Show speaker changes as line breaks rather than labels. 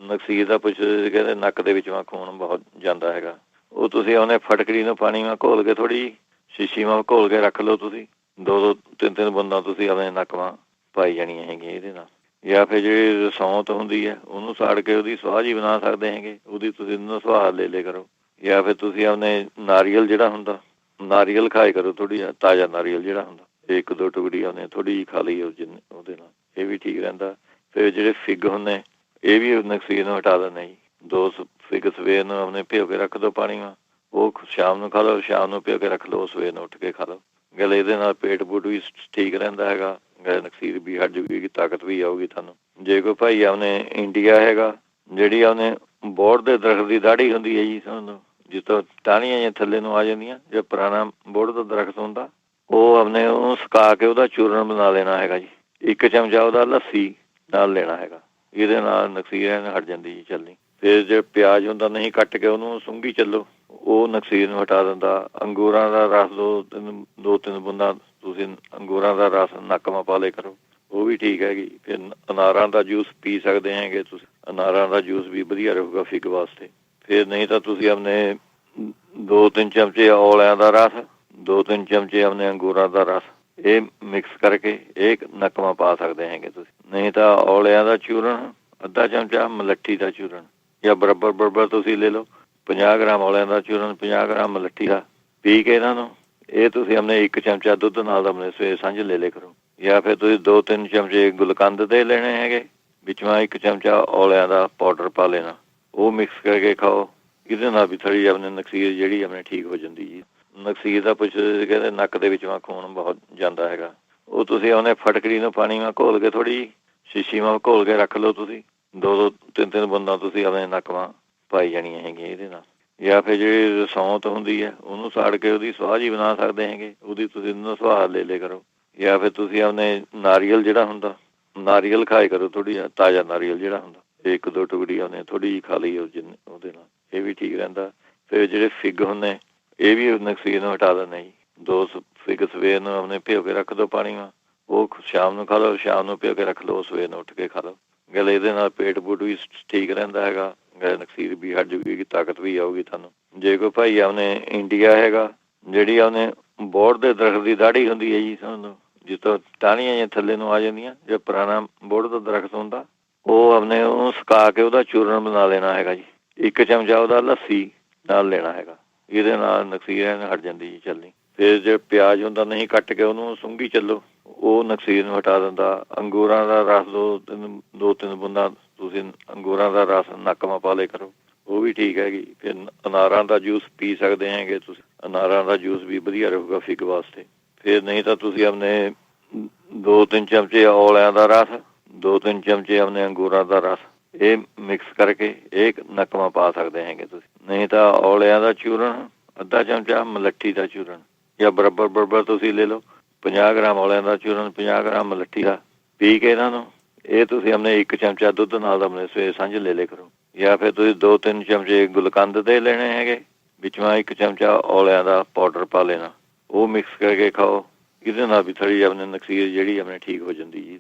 ਨਕਸੀਰ ਦਾ ਪੁੱਛਦੇ ਕਹਿੰਦੇ ਨੱਕ ਦੇ ਵਿੱਚੋਂ ਖੂਨ ਬਹੁਤ ਜਾਂਦਾ ਹੈਗਾ। ਉਹ ਤੁਸੀਂ ਉਹਨੇ ਫਟਕੜੀ ਨੂੰ ਪਾਣੀ ਨਾਲ ਘੋਲ ਕੇ ਥੋੜ੍ਹੀ ਸ਼ੀਸ਼ੀ ਨਾਲ ਘੋਲ ਕੇ ਰੱਖ ਲਓ। ਤੁਸੀਂ 2-3 ਬੂੰਦਾਂ ਤੁਸੀਂ ਆਪਣੇ ਨੱਕ ਵਾਂ ਪਾਈ ਜਾਣੀਆਂ ਹੈਗੀਆਂ ਇਹਦੇ ਨਾਲ। ਜਾਂ ਫਿਰ ਜਿਹੜੀ ਸੌਂਤ ਹੁੰਦੀ ਹੈ ਉਹਨੂੰ ਸਾੜ ਕੇ ਉਹਦੀ ਸੁਆਹ ਜੀ ਬਣਾ ਸਕਦੇ ਹੈਗੇ, ਉਹਦੀ ਤੁਸੀਂ ਸੁਆਹ ਲੈ ਲਿਆ ਕਰੋ। ਜਾਂ ਫਿਰ ਤੁਸੀਂ ਆਪਣੇ ਨਾਰੀਅਲ ਜਿਹੜਾ ਹੁੰਦਾ, ਨਾਰੀਅਲ ਖਾਏ ਕਰੋ, ਥੋੜ੍ਹੀ ਤਾਜ਼ਾ ਨਾਰੀਅਲ ਜਿਹੜਾ ਹੁੰਦਾ, 1-2 ਟੁਕੜੀ ਉਹਨੇ ਥੋੜ੍ਹੀ ਜਿਹੀ ਖਾ ਲਈ ਉਹਦੇ ਨਾਲ, ਇਹ ਵੀ ਠੀਕ ਰਹਿੰਦਾ। ਫਿਰ ਜਿਹੜੇ ਫਿੱਗ ਹੁੰਦੇ ਇਹ ਵੀ ਨਕਸੀਰ ਨੂੰ ਹਟਾ ਦਿੰਦੇ ਜੀ। 2 ਫਿੱਗ ਸਵੇਰ ਨੂੰ ਆਪਣੇ ਭਿਓ ਕੇ ਰੱਖ ਦਿਓ ਪਾਣੀ ਨਾਲ, ਉਹ ਸ਼ਾਮ ਨੂੰ ਖਾ ਲਓ, ਸ਼ਾਮ ਨੂੰ ਭਿਓ ਕੇ ਰੱਖ ਲਓ, ਸਵੇਰ ਨੂੰ ਉੱਠ ਕੇ ਖਾ ਲਓ। ਗੱਲ ਇਹਦੇ ਨਾਲ ਪੇਟ ਪੂਟ ਵੀ ਠੀਕ ਰਹਿੰਦਾ ਹੈਗਾ, ਨਕਸੀਰ ਵੀ ਹਟ ਜੂਗੀ, ਤਾਕਤ ਵੀ ਆਊਗੀ ਤੁਹਾਨੂੰ। ਜੇ ਕੋਈ ਭਾਈ ਆਪਣੇ ਇੰਡੀਆ ਹੈਗਾ, ਜਿਹੜੀ ਉਹਨੇ ਬੋਹੜ ਦੇ ਦਰਖਤ ਦੀ ਦਾੜੀ ਹੁੰਦੀ ਹੈ ਜੀ, ਸਾਨੂੰ ਜਿੱਥੋਂ ਟਾਹਣੀਆਂ ਜਾਂ ਥੱਲੇ ਨੂੰ ਆ ਜਾਂਦੀਆਂ, ਜੋ ਪੁਰਾਣਾ ਬੋਹੜ ਦਾ ਦਰਖਤ ਹੁੰਦਾ, ਉਹ ਆਪਣੇ ਉਹਨੂੰ ਸੁਕਾ ਕੇ ਉਹਦਾ ਚੂਰਨ ਬਣਾ ਲੈਣਾ ਹੈਗਾ ਜੀ। 1 ਚਮਚਾ ਉਹਦਾ ਲੱਸੀ ਨਾਲ ਲੈਣਾ ਹੈਗਾ, ਇਹਦੇ ਨਾਲ ਨਕਸੀਰ ਹਟ ਜਾਂਦੀ ਜੀ ਚੱਲਣੀ। ਫਿਰ ਜੇ ਪਿਆਜ਼ ਹੁੰਦਾ ਨਹੀਂ ਕੱਟ ਕੇ ਉਹਨੂੰ ਸੁੰਘੀ ਚੱਲੋ, ਉਹ ਨਕਸੀਰ ਨੂੰ ਹਟਾ ਦਿੰਦਾ। ਅੰਗੂਰਾਂ ਦਾ ਰਸ 2-3 ਬੂੰਦਾਂ ਤੁਸੀਂ ਅੰਗੂਰਾਂ ਦਾ ਰਸ ਨੱਕ ਮਾ ਪਾ ਲਿਆ ਕਰੋ, ਉਹ ਵੀ ਠੀਕ ਹੈਗੀ। ਫਿਰ ਅਨਾਰਾਂ ਦਾ ਜੂਸ ਪੀ ਸਕਦੇ ਹੈਗੇ ਤੁਸੀਂ, ਅਨਾਰਾਂ ਦਾ ਜੂਸ ਵੀ ਵਧੀਆ ਰਹੂਗਾ ਫਿੱਗ ਵਾਸਤੇ। ਫਿਰ ਨਹੀਂ ਤਾਂ ਤੁਸੀਂ ਆਪਣੇ 2-3 ਚਮਚੇ ਔਲਿਆਂ ਦਾ ਰਸ, 2-3 ਚਮਚੇ ਆਪਣੇ ਅੰਗੂਰਾਂ ਦਾ ਰਸ, ਇਹ ਮਿਕਸ ਕਰਕੇ ਇਹ ਨੱਕ ਮਾ ਪਾ ਸਕਦੇ ਹੈਗੇ ਤੁਸੀਂ। ਨਹੀਂ ਤਾਂ ਔਲਿਆਂ ਦਾ ਚੂਰਨ ਅੱਧਾ ਚਮਚਾ, ਮਲੱਠੀ ਦਾ ਚੂਰਨ ਜਾਂ ਬਰਾਬਰ ਤੁਸੀਂ ਲੈ ਲਓ। 50 ਗ੍ਰਾਮ ਔਲਿਆਂ ਦਾ ਚੂਰਨ, 50 ਗ੍ਰਾਮ ਮਲੱਠੀ ਦਾ ਪੀ ਕੇ ਇਹਨਾਂ ਨੂੰ, ਇਹ ਤੁਸੀਂ ਆਪਣੇ 1 ਚਮਚਾ ਦੁੱਧ ਨਾਲ ਆਪਣੇ ਸਵੇਰ ਸਾਂਝ ਲੈ ਲਿਆ ਕਰੋ। ਜਾਂ ਫਿਰ ਤੁਸੀਂ 2-3 ਚਮਚੇ ਗੁਲਕੰਦ ਦੇ ਲੈਣੇ ਹੈਗੇ, ਵਿੱਚੋਂ 1 ਚਮਚਾ ਔਲਿਆਂ ਦਾ ਪਾਊਡਰ ਪਾ ਲੈਣਾ, ਉਹ ਮਿਕਸ ਕਰਕੇ ਖਾਓ। ਇਹਦੇ ਨਾਲ ਵੀ ਥੋੜ੍ਹੀ ਆਪਣੇ ਨਕਸੀਰ ਜਿਹੜੀ ਆਪਣੇ ਠੀਕ ਹੋ ਜਾਂਦੀ ਜੀ। ਨਕਸੀਰ ਦਾ ਪੁੱਛਦੇ ਕਹਿੰਦੇ ਨੱਕ ਦੇ ਵਿੱਚੋਂ ਖੂਨ ਬਹੁਤ ਜਾਂਦਾ ਹੈਗਾ, ਉਹ ਤੁਸੀਂ ਉਹਨੇ ਫਟਕੜੀ ਨੂੰ ਪਾਣੀ ਨਾਲ ਘੋਲ ਕੇ ਥੋੜ੍ਹੀ ਸ਼ੀਸ਼ੀ ਨਾਲ ਘੋਲ ਕੇ ਰੱਖ ਲਓ। ਤੁਸੀਂ 2-3 ਬੂੰਦਾਂ ਤੁਸੀਂ ਆਪਣੇ ਨੱਕ ਵਾਂ ਪਾਈ ਜਾਣੀਆਂ ਹੈਗੀਆਂ ਇਹਦੇ ਨਾਲ। ਜਾਂ ਫਿਰ ਜਿਹੜੀ ਸੌਂਤ ਹੁੰਦੀ ਹੈ ਉਹਨੂੰ ਸਾੜ ਕੇ ਉਹਦੀ ਸੁਆਹ ਜੀ ਬਣਾ ਸਕਦੇ ਹੈਗੇ, ਉਹਦੀ ਤੁਸੀਂ ਸੁਆਹ ਲੈ ਲਿਆ ਕਰੋ। ਜਾਂ ਫਿਰ ਤੁਸੀਂ ਆਪਣੇ ਨਾਰੀਅਲ ਜਿਹੜਾ ਹੁੰਦਾ, ਨਾਰੀਅਲ ਖਾਏ ਕਰੋ, ਥੋੜ੍ਹੀ ਤਾਜ਼ਾ ਨਾਰੀਅਲ ਜਿਹੜਾ ਹੁੰਦਾ, 1-2 ਟੁਕੜੀ ਉਹਨੇ ਥੋੜ੍ਹੀ ਜਿਹੀ ਖਾ ਲਈ ਉਹਦੇ ਨਾਲ, ਇਹ ਵੀ ਠੀਕ ਰਹਿੰਦਾ। ਫਿਰ ਜਿਹੜੇ ਫਿੱਗ ਹੁੰਦੇ ਇਹ ਵੀ ਨਕਸੀਰ ਨੂੰ ਹਟਾ ਦਿੰਦੇ ਜੀ। 2 ਫਿੱਗ ਸਵੇਰ ਨੂੰ ਆਪਣੇ ਭਿਓ ਕੇ ਰੱਖ ਦਿਓ ਪਾਣੀ ਨਾਲ, ਉਹ ਸ਼ਾਮ ਨੂੰ ਖਾ ਲਓ, ਸ਼ਾਮ ਨੂੰ ਭਿਓ ਕੇ ਰੱਖ ਲਓ, ਸਵੇਰ ਨੂੰ ਉੱਠ ਕੇ ਖਾ ਲਓ। ਗੱਲ ਇਹਦੇ ਨਾਲ ਪੇਟ ਪੂਟ ਵੀ ਠੀਕ ਰਹਿੰਦਾ ਹੈਗਾ, ਨਕਸੀਰ ਵੀ ਹਟ ਜੂਗੀ, ਤਾਕਤ ਵੀ ਆਊਗੀ ਤੁਹਾਨੂੰ। ਜੇ ਕੋਈ ਭਾਈ ਆਪਣੇ ਇੰਡੀਆ ਹੈਗਾ, ਜਿਹੜੀ ਉਹਨੇ ਬੋਹੜ ਦੇ ਦਰਖਤ ਦੀ ਦਾੜੀ ਹੁੰਦੀ ਹੈ ਜੀ, ਸਾਨੂੰ ਜਿੱਥੋਂ ਟਾਹਣੀਆਂ ਜਾਂ ਥੱਲੇ ਨੂੰ ਆ ਜਾਂਦੀਆਂ, ਜੋ ਪੁਰਾਣਾ ਬੋਹੜ ਦਾ ਦਰਖਤ ਹੁੰਦਾ, ਉਹ ਆਪਣੇ ਉਹਨੂੰ ਸੁਕਾ ਕੇ ਉਹਦਾ ਚੂਰਨ ਬਣਾ ਲੈਣਾ ਹੈਗਾ ਜੀ। 1 ਚਮਚਾ ਉਹਦਾ ਲੱਸੀ ਨਾਲ ਲੈਣਾ ਹੈਗਾ, ਇਹਦੇ ਨਾਲ ਨਕਸੀਰ ਹਟ ਜਾਂਦੀ ਜੀ ਚੱਲਣੀ। ਫਿਰ ਜੇ ਪਿਆਜ਼ ਹੁੰਦਾ ਨਹੀਂ ਕੱਟ ਕੇ ਉਹਨੂੰ ਸੁੰਘੀ ਚੱਲੋ, ਉਹ ਨਕਸੀਰ ਨੂੰ ਹਟਾ ਦਿੰਦਾ। ਅੰਗੂਰਾਂ ਦਾ ਰਸ 2-3 ਬੂੰਦਾਂ ਤੁਸੀਂ ਅੰਗੂਰਾਂ ਦਾ ਰਸ ਨੱਕ ਮਾ ਪਾ ਲਿਆ ਕਰੋ, ਉਹ ਵੀ ਠੀਕ ਹੈਗੀ। ਫਿਰ ਅਨਾਰਾਂ ਦਾ ਜੂਸ ਪੀ ਸਕਦੇ ਹੈਗੇ ਤੁਸੀਂ, ਅਨਾਰਾਂ ਦਾ ਜੂਸ ਵੀ ਵਧੀਆ ਰਹੂਗਾ ਫਿੱਗ ਵਾਸਤੇ। ਫਿਰ ਨਹੀਂ ਤਾਂ ਤੁਸੀਂ ਆਪਣੇ 2-3 ਚਮਚੇ ਔਲਿਆਂ ਦਾ ਰਸ, 2-3 ਚਮਚੇ ਆਪਣੇ ਅੰਗੂਰਾਂ ਦਾ ਰਸ, ਇਹ ਮਿਕਸ ਕਰਕੇ ਇਹ ਨੱਕ ਮਾ ਪਾ ਸਕਦੇ ਹੈਗੇ ਤੁਸੀਂ। ਨਹੀਂ ਤਾਂ ਔਲਿਆਂ ਦਾ ਚੂਰਨ ਅੱਧਾ ਚਮਚਾ, ਮਲੱਠੀ ਦਾ ਚੂਰਨ ਜਾਂ ਬਰਾਬਰ ਤੁਸੀਂ ਲੈ ਲਓ। 50 ਗ੍ਰਾਮ ਔਲਿਆਂ ਦਾ ਚੂਰਨ, 50 ਗ੍ਰਾਮ ਮਲੱਠੀ ਦਾ ਪੀ ਕੇ ਇਹਨਾਂ ਨੂੰ, ਇਹ ਤੁਸੀਂ ਆਪਣੇ 1 ਚਮਚਾ ਦੁੱਧ ਨਾਲ ਆਪਣੇ ਸਵੇਰ ਸਾਂਝ ਲੈ ਲਿਆ ਕਰੋ। ਜਾਂ ਫਿਰ ਤੁਸੀਂ 2-3 ਚਮਚੇ ਗੁਲਕੰਦ ਦੇ ਲੈਣੇ ਹੈਗੇ, ਵਿੱਚੋਂ 1 ਚਮਚਾ ਔਲਿਆਂ ਦਾ ਪਾਊਡਰ ਪਾ ਲੈਣਾ, ਉਹ ਮਿਕਸ ਕਰਕੇ ਖਾਓ। ਇਹਦੇ ਨਾਲ ਵੀ ਥੋੜ੍ਹੀ ਆਪਣੇ ਨਕਸੀਰ ਜਿਹੜੀ ਆਪਣੇ ਠੀਕ ਹੋ ਜਾਂਦੀ ਜੀ।